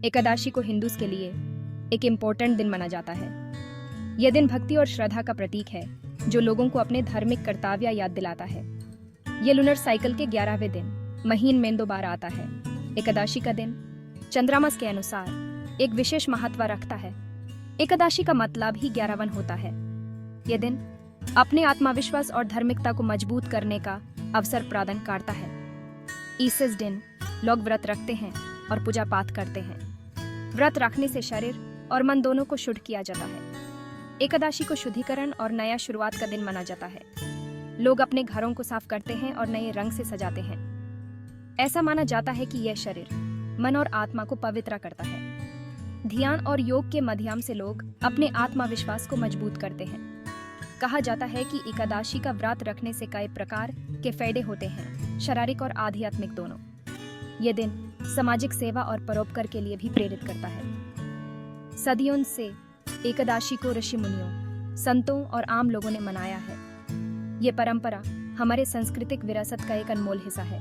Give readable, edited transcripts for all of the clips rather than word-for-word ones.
एकादशी को हिंदूज के लिए एक इम्पोर्टेंट दिन माना जाता है। यह दिन भक्ति और श्रद्धा का प्रतीक है जो लोगों को अपने धार्मिक कर्तव्य याद दिलाता है। यह लूनर साइकिल के 11वें दिन महीने में 2 बार आता है। एकादशी का दिन चंद्रमास के अनुसार एक विशेष महत्व रखता है। एकादशी का मतलब ही 11वां होता है। यह दिन अपने आत्मविश्वास और धार्मिकता को मजबूत करने का अवसर प्रदान करता है। इस दिन लोग व्रत रखते हैं और पूजा पाठ करते हैं। व्रत रखने से शरीर और मन दोनों को शुद्ध किया जाता है। एकादशी को शुद्धिकरण और नया शुरुआत का दिन माना जाता है। लोग अपने घरों को साफ करते हैं और नए रंग से सजाते हैं। ऐसा माना जाता है कि यह शरीर, मन और आत्मा को पवित्र करता है। ध्यान और योग के माध्यम से लोग अपने आत्मविश्वास को मजबूत करते हैं। कहा जाता है कि एकादशी का व्रत रखने से कई प्रकार के फायदे होते हैं, शारीरिक और आध्यात्मिक दोनों। यह दिन सामाजिक सेवा और परोपकार के लिए भी प्रेरित करता है। सदियों से एकादशी को ऋषि मुनियों, संतों और आम लोगों ने मनाया है। ये परंपरा हमारे सांस्कृतिक विरासत का एक अनमोल हिस्सा है।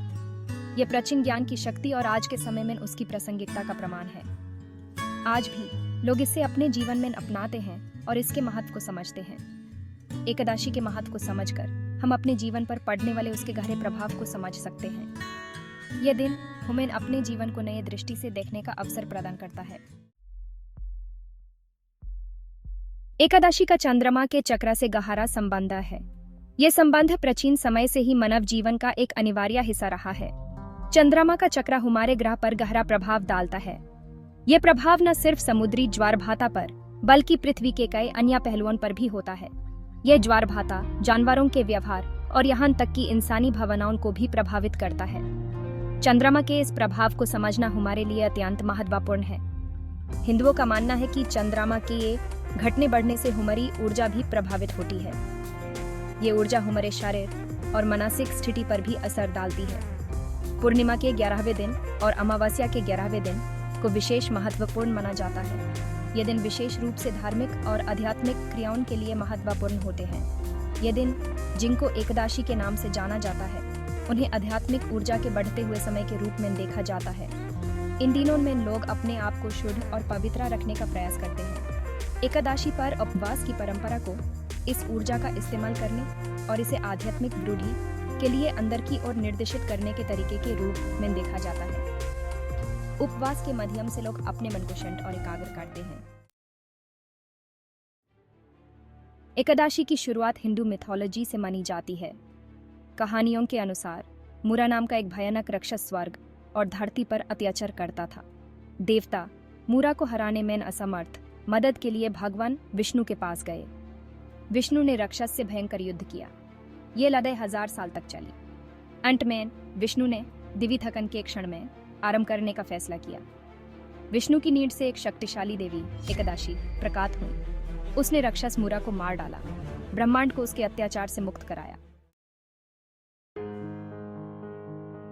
ये प्राचीन ज्ञान की शक्ति और आज के समय में उसकी प्रासंगिकता का प्रमाण है। आज भी लोग इसे अपने जीवन में अपनाते हैं और इसके महत्व को समझते हैं। एकादशी के महत्व को समझकर हम अपने जीवन पर पड़ने वाले उसके गहरे प्रभाव को समझ सकते हैं। यह दिन हमें अपने जीवन को नए दृष्टि से देखने का अवसर प्रदान करता है। एकादशी का चंद्रमा के चक्र से गहरा संबंध है। यह संबंध प्राचीन समय से ही मानव जीवन का एक अनिवार्य हिस्सा रहा है। चंद्रमा का चक्र हमारे ग्रह पर गहरा प्रभाव डालता है। यह प्रभाव न सिर्फ समुद्री ज्वार भाटा पर बल्कि पृथ्वी के कई अन्य पहलुओं पर भी होता है। यह ज्वार भाटा जानवरों के व्यवहार और यहाँ तक कि इंसानी भावनाओं को भी प्रभावित करता है। चंद्रमा के इस प्रभाव को समझना हमारे लिए अत्यंत महत्वपूर्ण है। हिंदुओं का मानना है कि चंद्रमा के ये घटने बढ़ने से हमारी ऊर्जा भी प्रभावित होती है। ये ऊर्जा हमारे शरीर और मानसिक स्थिति पर भी असर डालती है। पूर्णिमा के 11वें दिन और अमावस्या के 11वें दिन को विशेष महत्वपूर्ण माना जाता है। ये दिन विशेष रूप से धार्मिक और आध्यात्मिक क्रियाओं के लिए महत्वपूर्ण होते हैं। ये दिन जिनको एकादशी के नाम से जाना जाता है, उन्हें आध्यात्मिक ऊर्जा के बढ़ते हुए समय के रूप में देखा जाता है। इन दिनों में लोग अपने आप को शुद्ध और पवित्र रखने का प्रयास करते हैं। एकादशी पर उपवास की परंपरा को इस ऊर्जा का इस्तेमाल करने और इसे आध्यात्मिक वृद्धि के लिए अंदर की ओर निर्देशित करने के तरीके के रूप में देखा जाता है। उपवास के माध्यम से लोग अपने मन को शांत और एकाग्र करते हैं। एकादशी की शुरुआत हिंदू मिथोलॉजी से मानी जाती है। कहानियों के अनुसार मुरा नाम का एक भयानक राक्षस स्वर्ग और धरती पर अत्याचार करता था। देवता मुरा को हराने में असमर्थ मदद के लिए भगवान विष्णु के पास गए। विष्णु ने राक्षस से भयंकर युद्ध किया। ये लड़ाई 1000 साल तक चली। अंत में विष्णु ने दिव्य थकन के क्षण में आरंभ करने का फैसला किया। विष्णु की नीड से एक शक्तिशाली देवी एकादशी प्रकट हुई। उसने राक्षस मुरा को मार डाला, ब्रह्मांड को उसके अत्याचार से मुक्त कराया।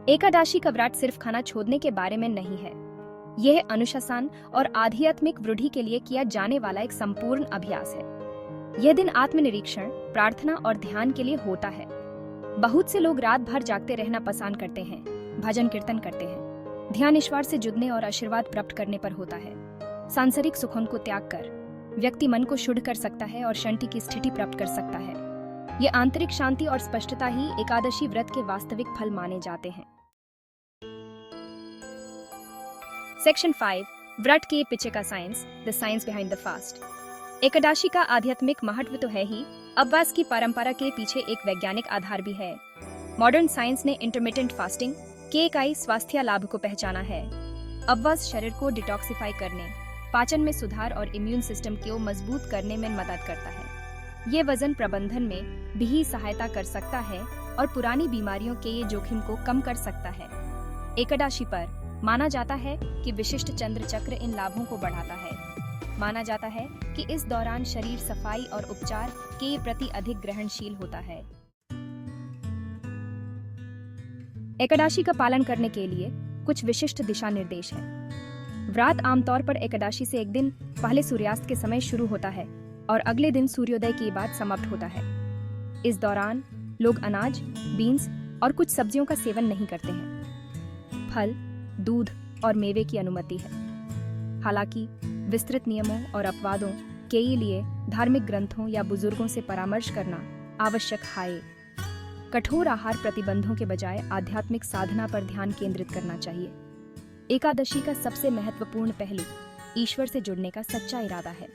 एकादशी का व्रत सिर्फ खाना छोड़ने के बारे में नहीं है। यह अनुशासन और आध्यात्मिक वृद्धि के लिए किया जाने वाला एक संपूर्ण अभ्यास है। यह दिन आत्मनिरीक्षण, प्रार्थना और ध्यान के लिए होता है। बहुत से लोग रात भर जागते रहना पसंद करते हैं, भजन कीर्तन करते हैं। ध्यान ईश्वर से जुड़ने और आशीर्वाद प्राप्त करने पर होता है। सांसारिक सुखों को त्याग कर व्यक्ति मन को शुद्ध कर सकता है और शांति की स्थिति प्राप्त कर सकता है। ये आंतरिक शांति और स्पष्टता ही एकादशी व्रत के वास्तविक फल माने जाते हैं। सेक्शन 5 व्रत के पीछे का science, the science behind the fast. Ekadashi का आध्यात्मिक महत्व तो है ही, उपवास की परंपरा के पीछे एक वैज्ञानिक आधार भी है। मॉडर्न साइंस ने इंटरमिटेंट फास्टिंग के कई स्वास्थ्य लाभ को पहचाना है। उपवास शरीर को डिटॉक्सिफाई करने, पाचन में सुधार और इम्यून सिस्टम को मजबूत करने में मदद करता है। ये वजन प्रबंधन में भी सहायता कर सकता है और पुरानी बीमारियों के ये जोखिम को कम कर सकता है। एकादशी पर माना जाता है कि विशिष्ट चंद्र चक्र इन लाभों को बढ़ाता है। माना जाता है कि इस दौरान शरीर सफाई और उपचार के प्रति अधिक ग्रहणशील होता है। एकादशी का पालन करने के लिए कुछ विशिष्ट दिशा निर्देश हैं। व्रत आमतौर पर एकादशी से एक दिन पहले सूर्यास्त के समय शुरू होता है और अगले दिन सूर्योदय के बाद समाप्त होता है। इस दौरान लोग अनाज, बीन्स और कुछ सब्जियों का सेवन नहीं करते हैं। फल, दूध और मेवे की अनुमति है। हालांकि विस्तृत नियमों और अपवादों के लिए धार्मिक ग्रंथों या बुजुर्गों से परामर्श करना आवश्यक है। कठोर आहार प्रतिबंधों के बजाय आध्यात्मिक साधना पर ध्यान केंद्रित करना चाहिए। एकादशी का सबसे महत्वपूर्ण पहलू ईश्वर से जुड़ने का सच्चा इरादा है।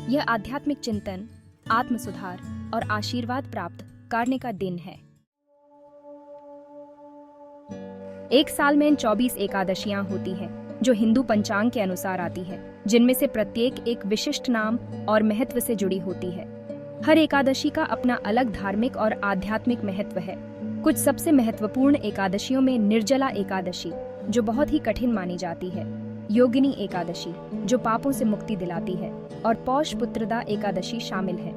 यह आध्यात्मिक चिंतन, आत्म सुधार और आशीर्वाद प्राप्त करने का दिन है। एक साल में 24 एकादशियां होती हैं, जो हिंदू पंचांग के अनुसार आती है, जिनमें से प्रत्येक एक विशिष्ट नाम और महत्व से जुड़ी होती है। हर एकादशी का अपना अलग धार्मिक और आध्यात्मिक महत्व है। कुछ सबसे महत्वपूर्ण एकादशियों में निर्जला एकादशी, जो बहुत ही कठिन मानी जाती है, योगिनी एकादशी, जो पापों से मुक्ति दिलाती है, और पौष पुत्रदा एकादशी शामिल है।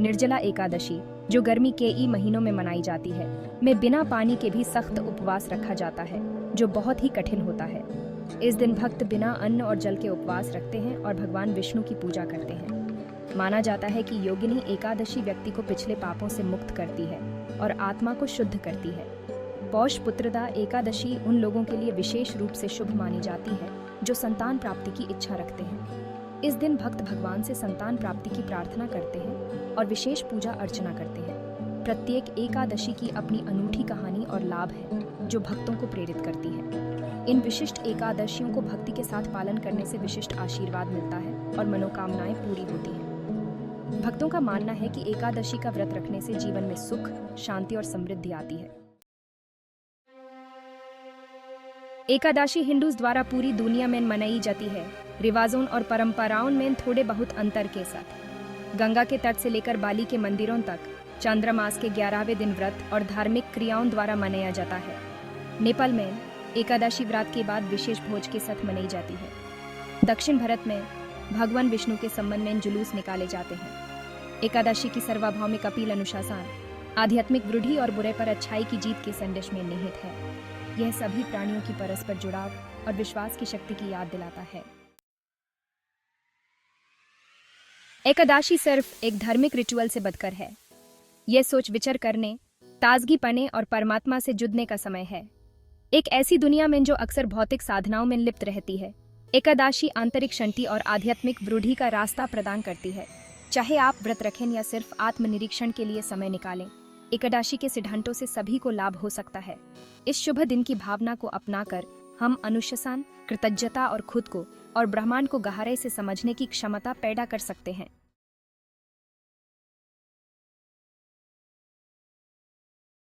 निर्जला एकादशी, जो गर्मी के महीनों में मनाई जाती है, में बिना पानी के भी सख्त उपवास रखा जाता है, जो बहुत ही कठिन होता है। इस दिन भक्त बिना अन्न और जल के उपवास रखते हैं और भगवान विष्णु की पूजा करते हैं। माना जाता है कि योगिनी एकादशी व्यक्ति को पिछले पापों से मुक्त करती है और आत्मा को शुद्ध करती है। पौष पुत्रदा एकादशी उन लोगों के लिए विशेष रूप से शुभ मानी जाती है जो संतान प्राप्ति की इच्छा रखते हैं। इस दिन भक्त भगवान से संतान प्राप्ति की प्रार्थना करते हैं और विशेष पूजा अर्चना करते हैं। प्रत्येक एकादशी की अपनी अनूठी कहानी और लाभ है, जो भक्तों को प्रेरित करती है। इन विशिष्ट एकादशियों को भक्ति के साथ पालन करने से विशिष्ट आशीर्वाद मिलता है और मनोकामनाएं पूरी होती हैं। भक्तों का मानना है कि एकादशी का व्रत रखने से जीवन में सुख, शांति और समृद्धि आती है। एकादशी हिंदूज द्वारा पूरी दुनिया में मनाई जाती है, रिवाजों और परंपराओं में थोड़े बहुत अंतर के साथ। गंगा के तट से लेकर बाली के मंदिरों तक चांद्रमास के 11वें दिन व्रत और धार्मिक क्रियाओं द्वारा मनाया जाता है। नेपाल में एकादशी व्रत के बाद विशेष भोज के साथ मनाई जाती है। दक्षिण भारत में भगवान विष्णु के संबंध में जुलूस निकाले जाते हैं। एकादशी की सर्वभौमिक अपील अनुशासन, आध्यात्मिक वृद्धि और बुरे पर अच्छाई की जीत के संदेश में निहित है। यह सभी प्राणियों की परस्पर जुड़ाव और विश्वास की शक्ति की याद दिलाता है। एकादशी सिर्फ एक धार्मिक रिचुअल से बढ़कर है। यह सोच विचार करने, ताजगी पाने और परमात्मा से जुड़ने का समय है। एक ऐसी दुनिया में जो अक्सर भौतिक साधनाओं में लिप्त रहती है, एकादशी आंतरिक शांति और आध्यात्मिक वृद्धि का रास्ता प्रदान करती है। चाहे आप व्रत रखें या सिर्फ आत्मनिरीक्षण के लिए समय निकालें, एकादशी के सिद्धांतों से सभी को लाभ हो सकता है। इस शुभ दिन की भावना को अपनाकर हम अनुशासन, कृतज्ञता और खुद को और ब्रह्मांड को गहराई से समझने की क्षमता पैदा कर सकते हैं।